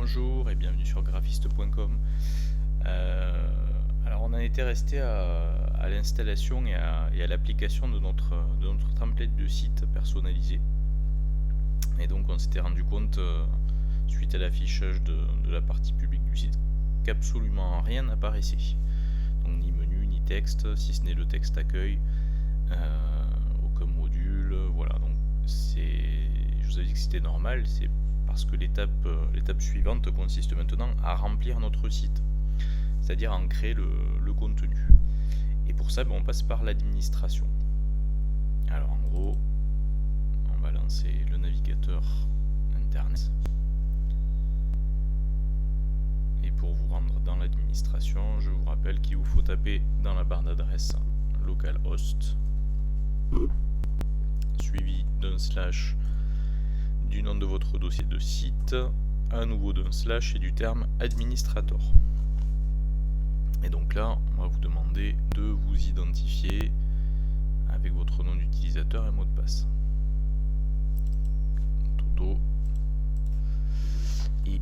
Bonjour et bienvenue sur graphiste.com. Alors on en était resté à l'installation et à l'application de notre template de site personnalisé. Et donc on s'était rendu compte, suite à l'affichage de la partie publique du site, qu'absolument rien n'apparaissait. Donc ni menu, ni texte, si ce n'est le texte accueil, aucun module, voilà. Donc je vous avais dit que c'était normal, c'est parce que l'étape suivante consiste maintenant à remplir notre site, c'est-à-dire à en créer le contenu. Et pour ça, on passe par l'administration. Alors en gros, on va lancer le navigateur internet. Et pour vous rendre dans l'administration, je vous rappelle qu'il vous faut taper dans la barre d'adresse localhost, suivi d'un slash du nom de votre dossier de site, à nouveau d'un slash et du terme administrator. Et donc là, on va vous demander de vous identifier avec votre nom d'utilisateur et mot de passe. Toto. Et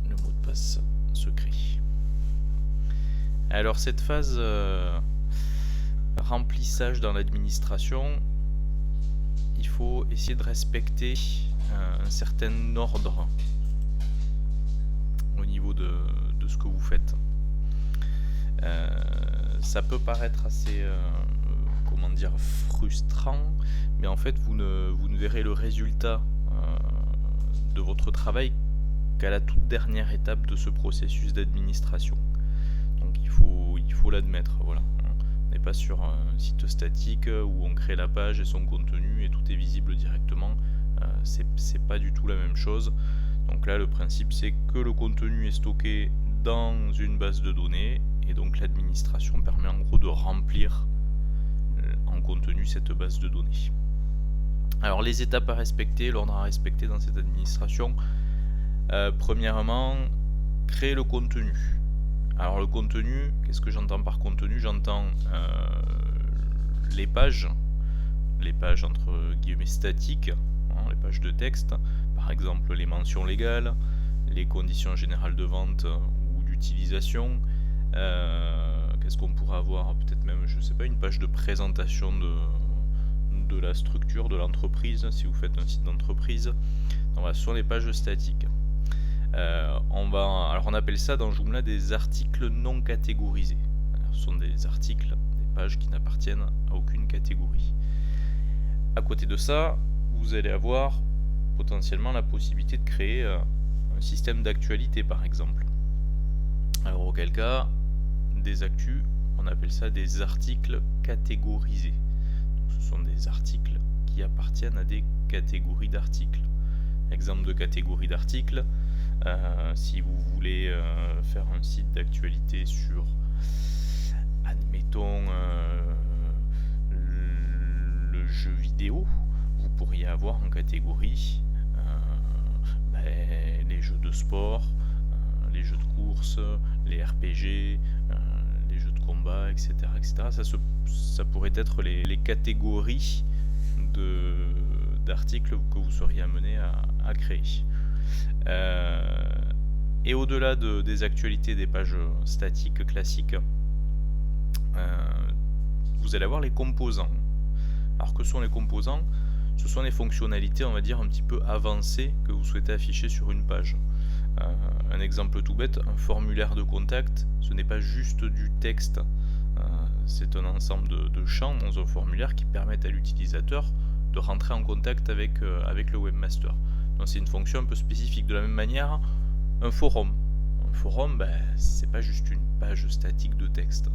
le mot de passe secret. Alors cette phase remplissage dans l'administration, il faut essayer de respecter un certain ordre au niveau de ce que vous faites. Ça peut paraître assez frustrant, mais en fait vous ne verrez le résultat de votre travail qu'à la toute dernière étape de ce processus d'administration. Donc il faut l'admettre, voilà. On n'est pas sur un site statique où on crée la page et son contenu et tout est visible directement. C'est pas du tout la même chose. Donc là, le principe, c'est que le contenu est stocké dans une base de données et donc l'administration permet en gros de remplir en contenu cette base de données. Alors les étapes à respecter, l'ordre à respecter dans cette administration. Premièrement, créer le contenu. Alors le contenu, qu'est-ce que j'entends par contenu? J'entends les pages entre guillemets statiques, les pages de texte, par exemple les mentions légales, les conditions générales de vente ou d'utilisation. Qu'est-ce qu'on pourrait avoir? Peut-être même, je sais pas, une page de présentation de la structure de l'entreprise, si vous faites un site d'entreprise. Donc voilà, ce sont les pages statiques. On appelle ça dans Joomla des articles non catégorisés. Alors, ce sont des articles, des pages qui n'appartiennent à aucune catégorie. À côté de ça, vous allez avoir potentiellement la possibilité de créer un système d'actualité par exemple. Alors auquel cas, des actus, on appelle ça des articles catégorisés. Donc, ce sont des articles qui appartiennent à des catégories d'articles. Exemple de catégorie d'articles. Si vous voulez faire un site d'actualité sur, admettons, le jeu vidéo, vous pourriez avoir en catégorie les jeux de sport, les jeux de course, les RPG, les jeux de combat, etc. Ça pourrait être les catégories d'articles que vous seriez amené à créer. Et au-delà des actualités des pages statiques classiques, vous allez avoir les composants. Alors que sont les composants? Ce sont les fonctionnalités, on va dire, un petit peu avancées que vous souhaitez afficher sur une page. Un exemple tout bête, un formulaire de contact, ce n'est pas juste du texte. C'est un ensemble de champs dans un formulaire qui permettent à l'utilisateur de rentrer en contact avec le webmaster. Donc c'est une fonction un peu spécifique. De la même manière, un forum. Un forum, c'est pas juste une page statique de texte.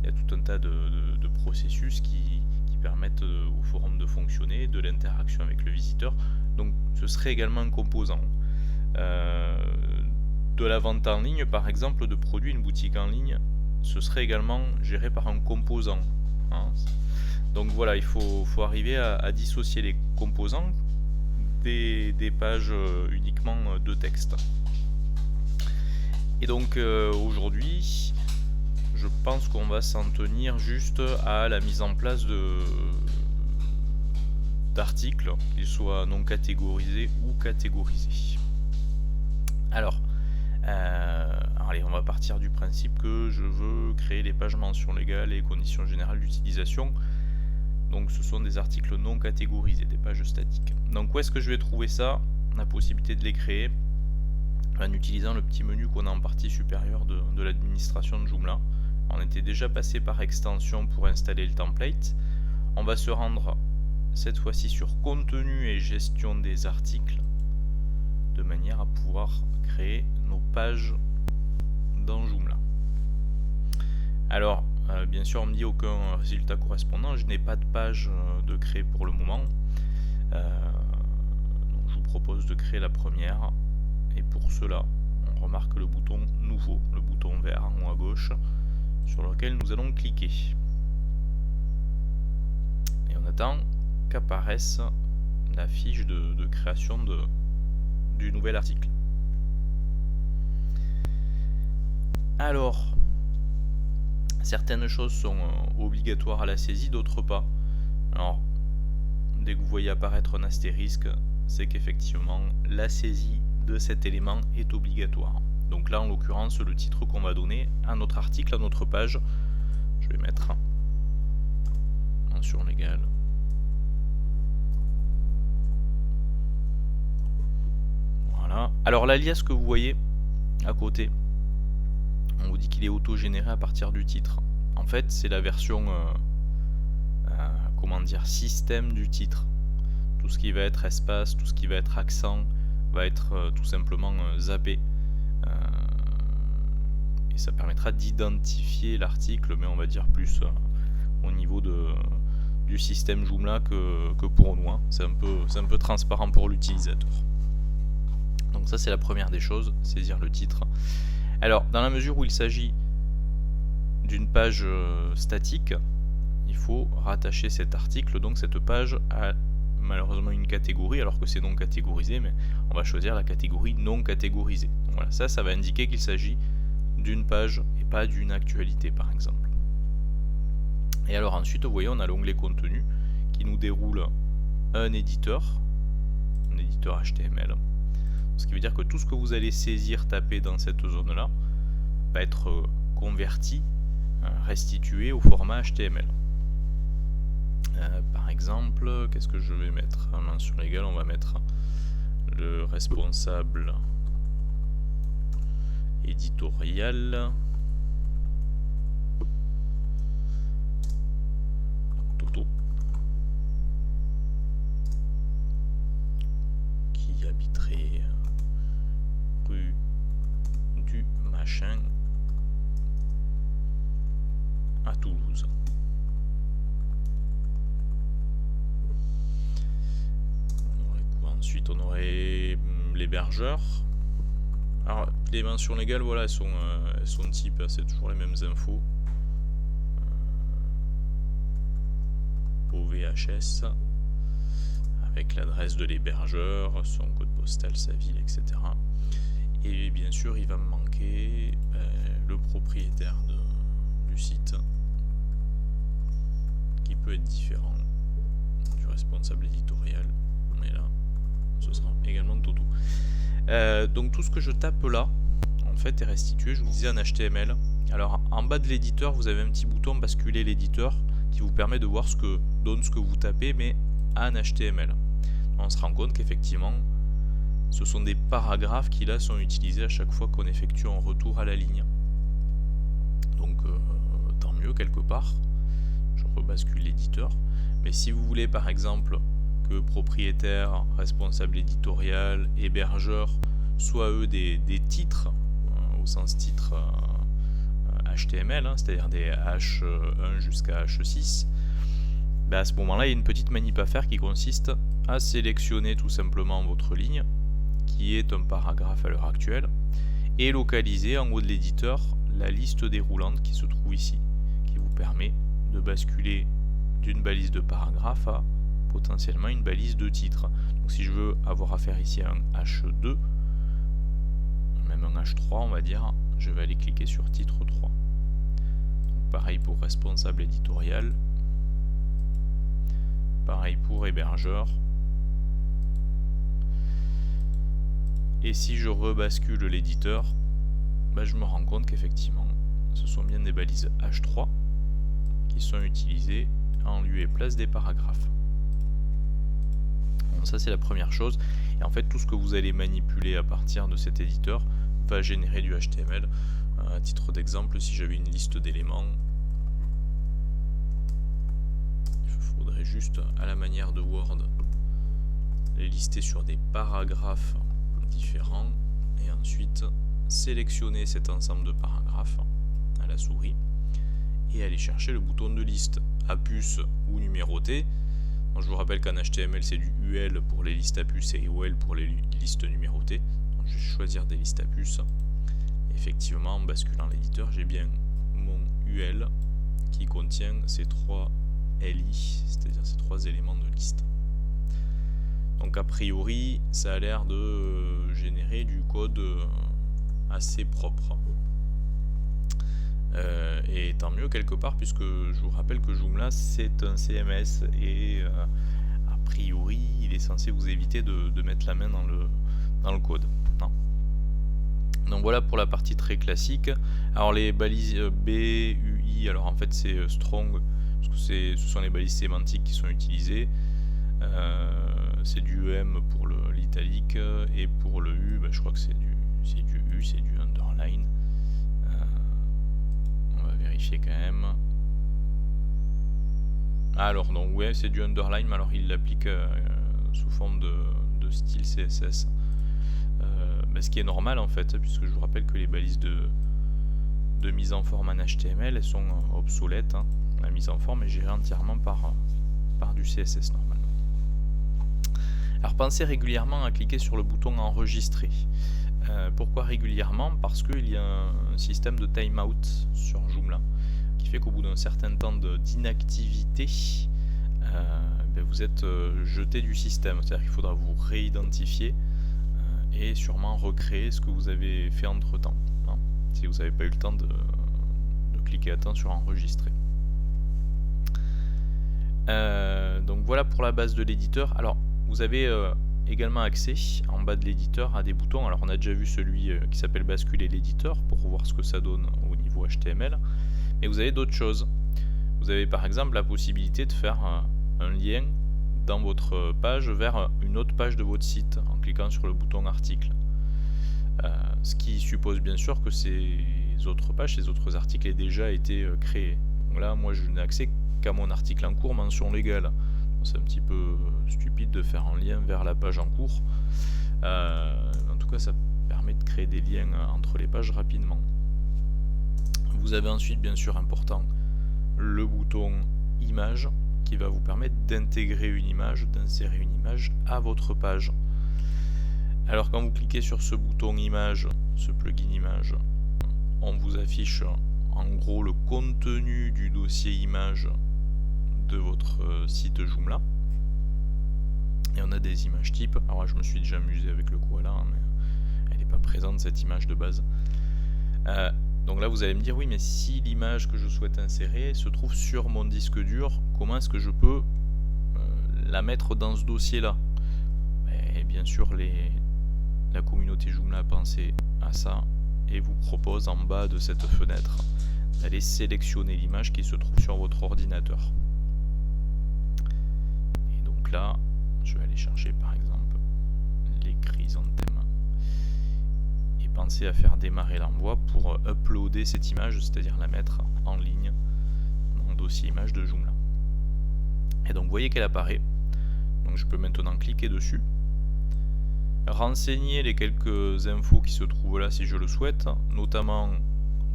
Il y a tout un tas de processus qui permettent au forum de fonctionner, de l'interaction avec le visiteur. Donc ce serait également un composant. De la vente en ligne, par exemple, de produits, une boutique en ligne, ce serait également géré par un composant. Donc voilà, il faut arriver à dissocier les composants des pages uniquement de texte. Et donc aujourd'hui, je pense qu'on va s'en tenir juste à la mise en place d'articles, qu'ils soient non catégorisés ou catégorisés. Alors, allez, on va partir du principe que je veux créer les pages mentions légales et conditions générales d'utilisation. Donc ce sont des articles non catégorisés, des pages statiques. Donc où est-ce que je vais trouver ça? La possibilité de les créer en utilisant le petit menu qu'on a en partie supérieure de l'administration de Joomla. On était déjà passé par extension pour installer le template. On va se rendre cette fois-ci sur contenu et gestion des articles, de manière à pouvoir créer nos pages dans Joomla. Alors, bien sûr, on me dit aucun résultat correspondant. Je n'ai pas de page de créer pour le moment. Donc je vous propose de créer la première. Et pour cela, on remarque le bouton nouveau, le bouton vert en haut à gauche, sur lequel nous allons cliquer. Et on attend qu'apparaisse la fiche de création du nouvel article. Alors, certaines choses sont obligatoires à la saisie, d'autres pas. Alors, dès que vous voyez apparaître un astérisque, c'est qu'effectivement la saisie de cet élément est obligatoire. Donc là, en l'occurrence, le titre qu'on va donner à notre article, à notre page, je vais mettre mention légale. Voilà. Alors l'alias que vous voyez à côté, on vous dit qu'il est auto-généré à partir du titre. En fait, c'est la version comment dire, système du titre. Tout ce qui va être espace, tout ce qui va être accent va être tout simplement zappé. Et ça permettra d'identifier l'article, mais on va dire plus au niveau du système Joomla que pour nous. Hein. C'est un peu transparent pour l'utilisateur. Donc ça, c'est la première des choses, saisir le titre. Alors, dans la mesure où il s'agit d'une page statique, il faut rattacher cet article, donc cette page, à malheureusement une catégorie, alors que c'est non catégorisé, mais on va choisir la catégorie non catégorisée. Donc voilà, ça va indiquer qu'il s'agit d'une page et pas d'une actualité, par exemple. Et alors ensuite, vous voyez, on a l'onglet contenu qui nous déroule un éditeur HTML. Ce qui veut dire que tout ce que vous allez saisir, taper dans cette zone-là, va être converti, restitué au format HTML. Par exemple, qu'est-ce que je vais mettre? En mention légale, on va mettre le responsable éditorial. Toto. Qui habiterait rue du machin à Toulouse. Ensuite, on aurait l'hébergeur. Alors, les mentions légales, voilà, elles sont type, c'est toujours les mêmes infos. OVHS, avec l'adresse de l'hébergeur, son code postal, sa ville, etc. Et bien sûr, il va me manquer le propriétaire du site, qui peut être différent du responsable éditorial. Mais là, ce sera également Toto. Donc tout ce que je tape là, en fait, est restitué, je vous disais, en HTML. Alors en bas de l'éditeur, vous avez un petit bouton basculer l'éditeur qui vous permet de voir ce que donne ce que vous tapez, mais en HTML. On se rend compte qu'effectivement, ce sont des paragraphes qui là sont utilisés à chaque fois qu'on effectue un retour à la ligne. Donc tant mieux quelque part. Je rebascule l'éditeur. Mais si vous voulez par exemple que propriétaire, responsable éditorial, hébergeur soient eux des titres, au sens titre HTML, c'est-à-dire des H1 jusqu'à H6, à ce moment-là, il y a une petite manip à faire qui consiste à sélectionner tout simplement votre ligne, qui est un paragraphe à l'heure actuelle, et localiser en haut de l'éditeur la liste déroulante qui se trouve ici, qui vous permet de basculer d'une balise de paragraphe à potentiellement une balise de titre. Donc si je veux avoir affaire ici à un H2, même un H3 on va dire, je vais aller cliquer sur titre 3. Donc pareil pour responsable éditorial, pareil pour hébergeur. Et si je rebascule l'éditeur, je me rends compte qu'effectivement, ce sont bien des balises H3 qui sont utilisées en lieu et place des paragraphes. Donc ça c'est la première chose. Et en fait tout ce que vous allez manipuler à partir de cet éditeur va générer du HTML. À titre d'exemple, si j'avais une liste d'éléments, il faudrait juste, à la manière de Word, les lister sur des paragraphes différents et ensuite sélectionner cet ensemble de paragraphes à la souris et aller chercher le bouton de liste à puce ou numéroté. Donc, je vous rappelle qu'en HTML c'est du UL pour les listes à puce et OL pour les listes numérotées. Donc, je vais choisir des listes à puce. Effectivement, en basculant l'éditeur, j'ai bien mon UL qui contient ces 3 LI, c'est-à-dire ces 3 éléments de liste. Donc a priori, ça a l'air de générer du code assez propre. Et tant mieux quelque part, puisque je vous rappelle que Joomla c'est un CMS et a priori il est censé vous éviter de mettre la main dans le code. Non. Donc voilà pour la partie très classique. Alors les balises B, U, I, alors en fait c'est strong, parce que ce sont les balises sémantiques qui sont utilisées. C'est du EM pour l'italique et pour le U, je crois que c'est du U, c'est du underline. On va vérifier quand même. Alors donc ouais, c'est du underline, mais alors il l'applique sous forme de style CSS. Ce qui est normal en fait, puisque je vous rappelle que les balises de mise en forme en HTML elles sont obsolètes. La mise en forme est gérée entièrement par du CSS normalement. Alors pensez régulièrement à cliquer sur le bouton enregistrer. Pourquoi régulièrement? Parce qu'il y a un système de timeout sur Joomla qui fait qu'au bout d'un certain temps d'inactivité, vous êtes jeté du système. C'est-à-dire qu'il faudra vous réidentifier et sûrement recréer ce que vous avez fait entre temps, si vous n'avez pas eu le temps de cliquer à temps sur enregistrer. Donc voilà pour la base de l'éditeur. Alors vous avez également accès en bas de l'éditeur à des boutons. Alors on a déjà vu celui qui s'appelle basculer l'éditeur pour voir ce que ça donne au niveau HTML, mais vous avez d'autres choses. Vous avez par exemple la possibilité de faire un lien dans votre page vers une autre page de votre site en cliquant sur le bouton article. Ce qui suppose bien sûr que ces autres pages, ces autres articles aient déjà été créés. Donc là moi je n'ai accès qu'à mon article en cours mention légale. C'est un petit peu stupide de faire un lien vers la page en cours. En tout cas ça permet de créer des liens entre les pages rapidement. Vous avez ensuite bien sûr important le bouton image qui va vous permettre d'intégrer une image, d'insérer une image à votre page. Alors quand vous cliquez sur ce bouton image, ce plugin image, on vous affiche en gros le contenu du dossier image de votre site Joomla. Et on a des images types. Alors là, je me suis déjà amusé avec le koala, mais elle n'est pas présente cette image de base. Donc là vous allez me dire oui mais si l'image que je souhaite insérer se trouve sur mon disque dur, comment est-ce que je peux la mettre dans ce dossier là? Et bien sûr la communauté Joomla a pensé à ça et vous propose en bas de cette fenêtre d'aller sélectionner l'image qui se trouve sur votre ordinateur. Et donc là je vais aller chercher par exemple les chrysanthèmes. Pensez à faire démarrer l'envoi pour uploader cette image, c'est-à-dire la mettre en ligne dans le dossier image de Joomla. Et donc vous voyez qu'elle apparaît. Donc je peux maintenant cliquer dessus, renseigner les quelques infos qui se trouvent là si je le souhaite, notamment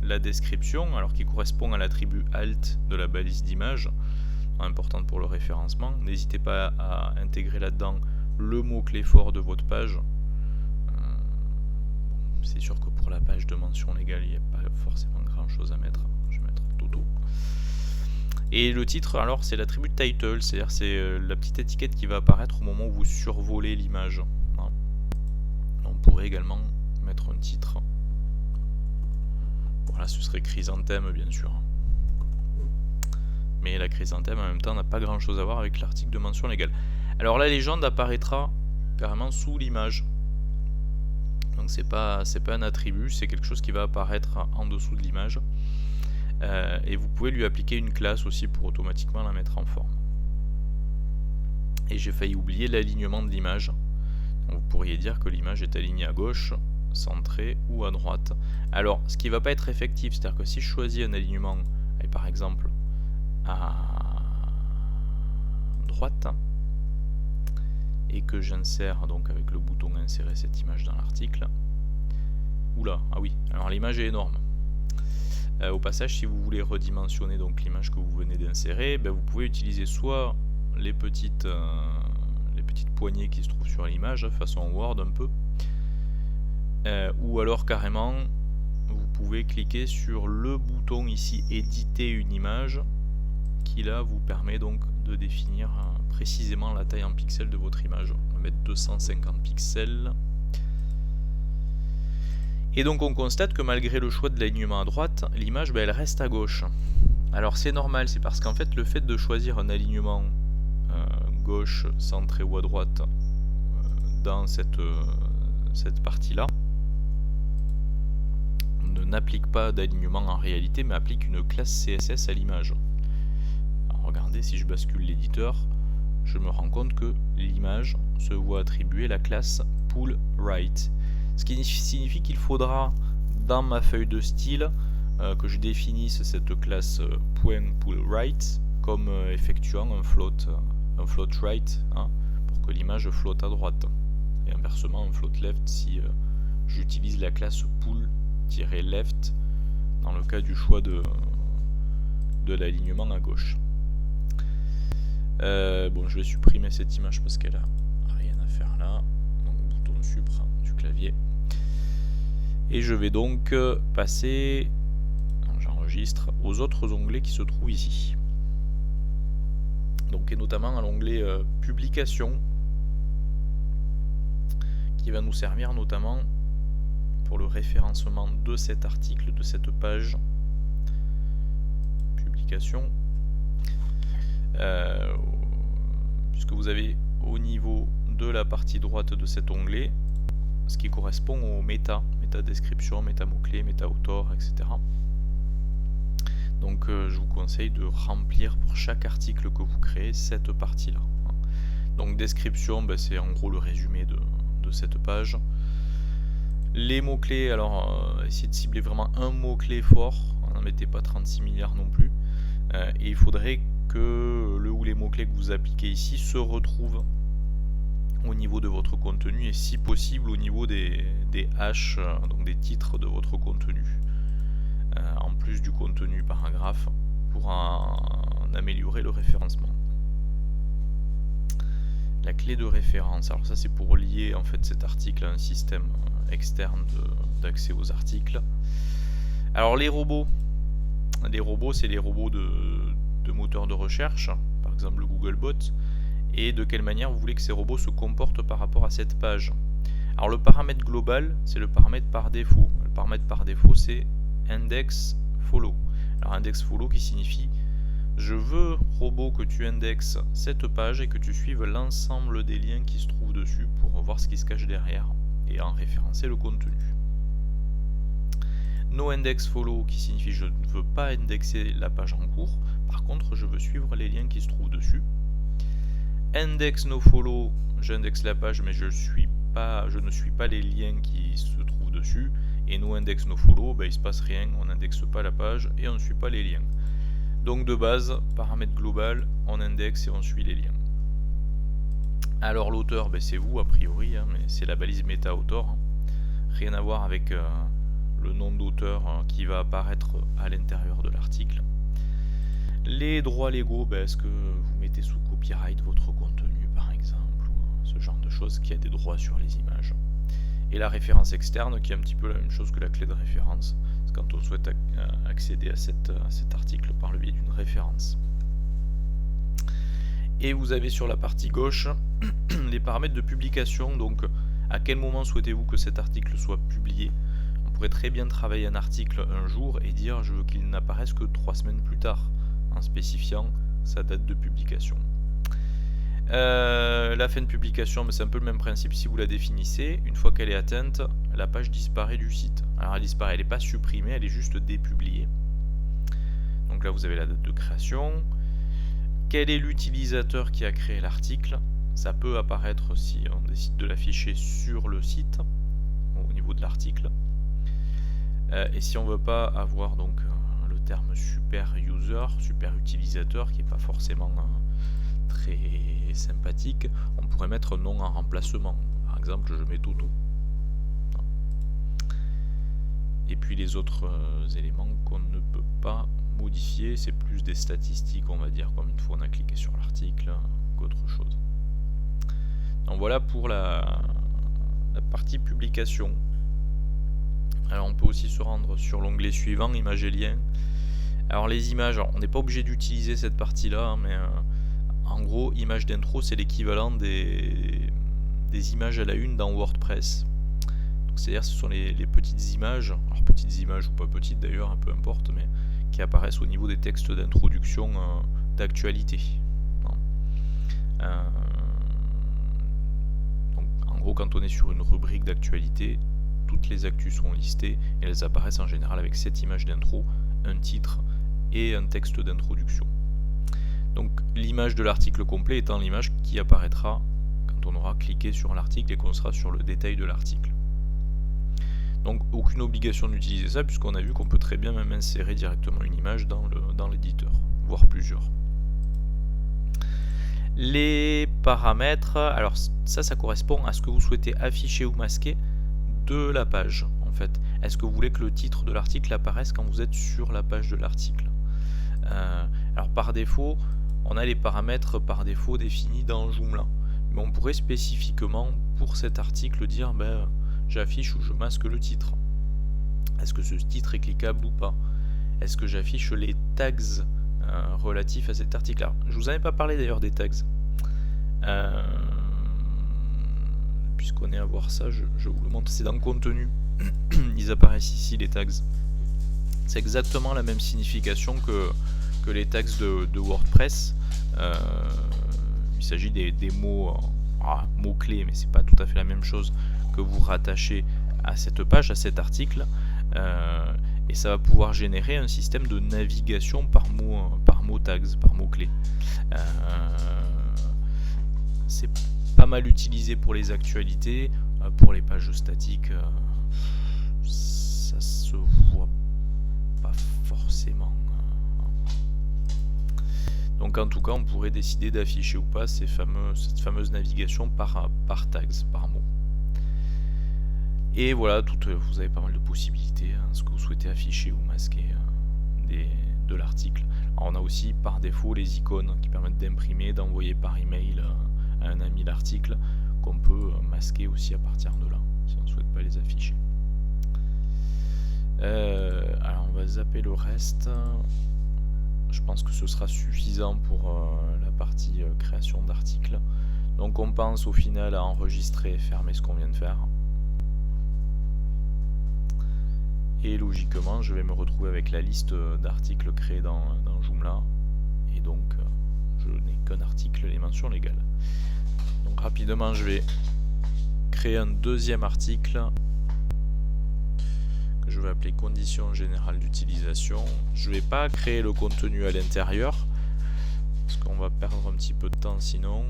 la description, alors qui correspond à l'attribut alt de la balise d'image, importante pour le référencement. N'hésitez pas à intégrer là-dedans le mot-clé fort de votre page. C'est sûr que pour la page de mention légale, il n'y a pas forcément grand chose à mettre. Je vais mettre Toto. Et le titre, alors, c'est l'attribut title, c'est-à-dire c'est la petite étiquette qui va apparaître au moment où vous survolez l'image. On pourrait également mettre un titre. Voilà, ce serait chrysanthème, bien sûr. Mais la chrysanthème, en même temps, n'a pas grand-chose à voir avec l'article de mention légale. Alors la légende apparaîtra carrément sous l'image. Donc c'est pas un attribut, c'est quelque chose qui va apparaître en dessous de l'image. Et vous pouvez lui appliquer une classe aussi pour automatiquement la mettre en forme. Et j'ai failli oublier l'alignement de l'image. Vous pourriez dire que l'image est alignée à gauche, centrée ou à droite. Alors, ce qui ne va pas être effectif, c'est-à-dire que si je choisis un alignement, et par exemple à droite, et que j'insère donc avec le bouton insérer cette image dans l'article, oula, ah oui, alors l'image est énorme. Au passage, si vous voulez redimensionner donc l'image que vous venez d'insérer, vous pouvez utiliser soit les petites poignées qui se trouvent sur l'image, façon Word un peu, ou alors carrément vous pouvez cliquer sur le bouton ici éditer une image, qui là vous permet donc de définir précisément la taille en pixels de votre image. On va mettre 250 pixels. Et donc on constate que malgré le choix de l'alignement à droite, l'image elle reste à gauche. Alors c'est normal, c'est parce qu'en fait le fait de choisir un alignement gauche, centré ou à droite dans cette partie-là n'applique pas d'alignement en réalité, mais applique une classe CSS à l'image. Regardez, si je bascule l'éditeur, je me rends compte que l'image se voit attribuer la classe pull_right. Ce qui signifie qu'il faudra, dans ma feuille de style, que je définisse cette classe .pullRight comme effectuant un float right, pour que l'image flotte à droite. Et inversement, un float left si j'utilise la classe pull-left dans le cas du choix de l'alignement à gauche. Bon, je vais supprimer cette image parce qu'elle a rien à faire là. Donc bouton supra du clavier. Et je vais donc passer, j'enregistre, aux autres onglets qui se trouvent ici. Donc, et notamment à l'onglet publication, qui va nous servir notamment pour le référencement de cet article, de cette page. Publication. Puisque vous avez au niveau de la partie droite de cet onglet ce qui correspond au méta description, méta mots-clés, méta auteur, etc. Donc je vous conseille de remplir pour chaque article que vous créez cette partie-là. Donc description, c'est en gros le résumé de cette page. Les mots-clés, alors essayez de cibler vraiment un mot-clé fort, n'en mettez pas 36 milliards non plus. Et il faudrait que le ou les mots-clés que vous appliquez ici se retrouvent au niveau de votre contenu et si possible au niveau des hash, donc des titres de votre contenu, en plus du contenu paragraphe, pour en améliorer le référencement. La clé de référence, alors ça c'est pour lier en fait cet article à un système externe d'accès aux articles. Alors les robots c'est les robots de moteurs de recherche, par exemple le Googlebot, et de quelle manière vous voulez que ces robots se comportent par rapport à cette page. Alors le paramètre global, c'est le paramètre par défaut. Le paramètre par défaut, c'est index_follow. Alors index_follow qui signifie je veux, robot, que tu indexes cette page et que tu suives l'ensemble des liens qui se trouvent dessus pour voir ce qui se cache derrière et en référencer le contenu. NoIndexFollow qui signifie je ne veux pas indexer la page en cours, par contre je veux suivre les liens qui se trouvent dessus. IndexNoFollow, j'indexe la page mais je ne suis pas les liens qui se trouvent dessus. Et NoIndexNoFollow, il ne se passe rien, on n'indexe pas la page et on ne suit pas les liens. Donc de base, paramètre global, on indexe et on suit les liens. Alors l'auteur, c'est vous a priori, mais c'est la balise méta auteur. Rien à voir avec le nom d'auteur qui va apparaître à l'intérieur de l'article. Les droits légaux, est-ce que vous mettez sous copyright votre contenu par exemple, ou ce genre de choses qui a des droits sur les images. Et la référence externe qui est un petit peu la même chose que la clé de référence, c'est quand on souhaite accéder à cet article par le biais d'une référence. Et vous avez sur la partie gauche les paramètres de publication, donc à quel moment souhaitez-vous que cet article soit publié. On pourrait très bien travailler un article un jour et dire je veux qu'il n'apparaisse que 3 semaines plus tard, en spécifiant sa date de publication. La fin de publication, c'est un peu le même principe. Si vous la définissez, une fois qu'elle est atteinte, la page disparaît du site. Alors elle disparaît, elle n'est pas supprimée, elle est juste dépubliée. Donc là vous avez la date de création. Quel est l'utilisateur qui a créé l'article? Ça peut apparaître si on décide de l'afficher sur le site, au niveau de l'article. Et si on ne veut pas avoir donc le terme super user, super utilisateur, qui n'est pas forcément très sympathique, on pourrait mettre nom en remplacement. Par exemple, je mets Toto. Et puis les autres éléments qu'on ne peut pas modifier, c'est plus des statistiques, on va dire, comme une fois on a cliqué sur l'article, qu'autre chose. Donc voilà pour la partie publication. Alors on peut aussi se rendre sur l'onglet suivant, images et liens. Alors les images, on n'est pas obligé d'utiliser cette partie-là, hein, mais en gros, image d'intro, c'est l'équivalent des images à la une dans WordPress. C'est-à-dire ce sont les petites images, alors petites images ou pas petites d'ailleurs, peu importe, mais qui apparaissent au niveau des textes d'introduction d'actualité. Donc en gros, quand on est sur une rubrique d'actualité, toutes les actus sont listées et elles apparaissent en général avec cette image d'intro, un titre et un texte d'introduction. Donc l'image de l'article complet étant l'image qui apparaîtra quand on aura cliqué sur l'article et qu'on sera sur le détail de l'article. Donc aucune obligation d'utiliser ça puisqu'on a vu qu'on peut très bien même insérer directement une image dans l'éditeur, voire plusieurs. Les paramètres, alors ça correspond à ce que vous souhaitez afficher ou masquer de la page en fait. Est-ce que vous voulez que le titre de l'article apparaisse quand vous êtes sur la page de l'article? Alors par défaut, on a les paramètres par défaut définis dans Joomla, mais on pourrait spécifiquement pour cet article dire j'affiche ou je masque le titre. Est-ce que ce titre est cliquable ou pas? Est-ce que j'affiche les tags relatifs à cet article? Alors, je vous en ai pas parlé d'ailleurs des tags. Puisqu'on est à voir ça, je vous le montre. C'est dans le contenu. Ils apparaissent ici, les tags. C'est exactement la même signification que les tags de WordPress. Il s'agit des mots, mots-clés, mais c'est pas tout à fait la même chose que vous rattachez à cette page, à cet article, et ça va pouvoir générer un système de navigation par mot tags, par mots-clés. C'est pas mal utilisé pour les actualités, pour les pages statiques, ça se voit pas forcément. Donc en tout cas, on pourrait décider d'afficher ou pas cette fameuse navigation par tags, par mots. Et voilà, vous avez pas mal de possibilités, ce que vous souhaitez afficher ou masquer de l'article. On a aussi par défaut les icônes qui permettent d'imprimer, d'envoyer par email à un ami l'article, qu'on peut masquer aussi à partir de là, si on ne souhaite pas les afficher. Alors on va zapper le reste. Je pense que ce sera suffisant pour la partie création d'articles. Donc on pense au final à enregistrer et fermer ce qu'on vient de faire. Et logiquement, je vais me retrouver avec la liste d'articles créés dans Joomla. Et donc, je n'ai qu'un article, les mentions légales. Donc rapidement, je vais créer un deuxième article que je vais appeler conditions générales d'utilisation. Je ne vais pas créer le contenu à l'intérieur, parce qu'on va perdre un petit peu de temps sinon.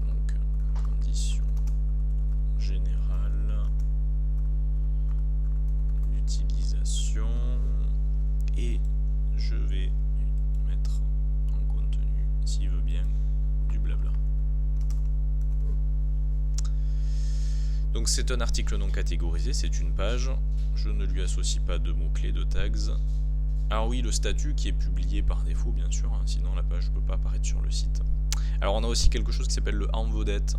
Donc, conditions générales d'utilisation, et je vais mettre en contenu, s'il veut bien, du blabla. Donc c'est un article non catégorisé, c'est une page, je ne lui associe pas de mots-clés, de tags. Alors oui, le statut qui est publié par défaut bien sûr, sinon la page ne peut pas apparaître sur le site. Alors on a aussi quelque chose qui s'appelle le en vedette.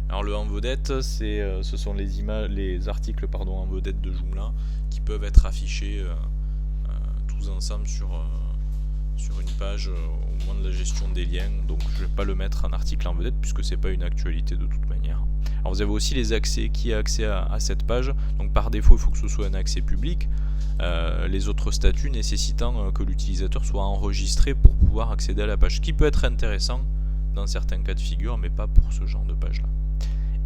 Alors le en vedette, ce sont les articles en vedette de Joomla qui peuvent être affichés tous ensemble sur une page au moment de la gestion des liens. Donc je ne vais pas le mettre en article en vedette puisque c'est pas une actualité de toute manière. Alors vous avez aussi les accès, qui a accès à cette page. Donc par défaut il faut que ce soit un accès public. les autres statuts nécessitant que l'utilisateur soit enregistré pour pouvoir accéder à la page, ce qui peut être intéressant dans certains cas de figure, mais pas pour ce genre de page là.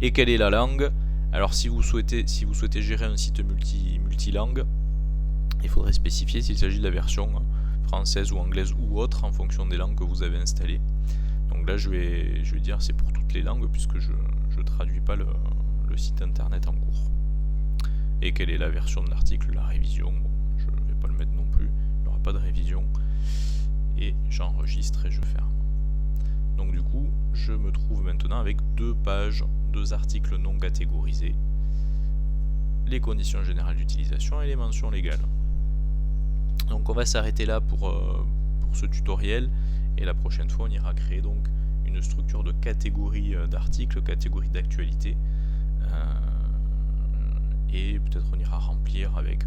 Et quelle est la langue? Alors si vous souhaitez gérer un site multilangue, il faudrait spécifier s'il s'agit de la version française ou anglaise ou autre en fonction des langues que vous avez installées. Donc là je vais dire c'est pour toutes les langues puisque je traduis pas le site internet en cours. Et quelle est la version de l'article? La révision, bon, je ne vais pas le mettre non plus, il n'y aura pas de révision. Et j'enregistre et je ferme. Donc du coup, je me trouve maintenant avec deux articles non catégorisés, les conditions générales d'utilisation et les mentions légales. Donc on va s'arrêter là pour ce tutoriel, et la prochaine fois on ira créer donc une structure de catégorie d'articles, catégorie d'actualité, et peut-être on ira remplir avec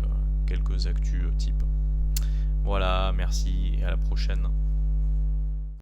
quelques actus types. Voilà, merci et à la prochaine.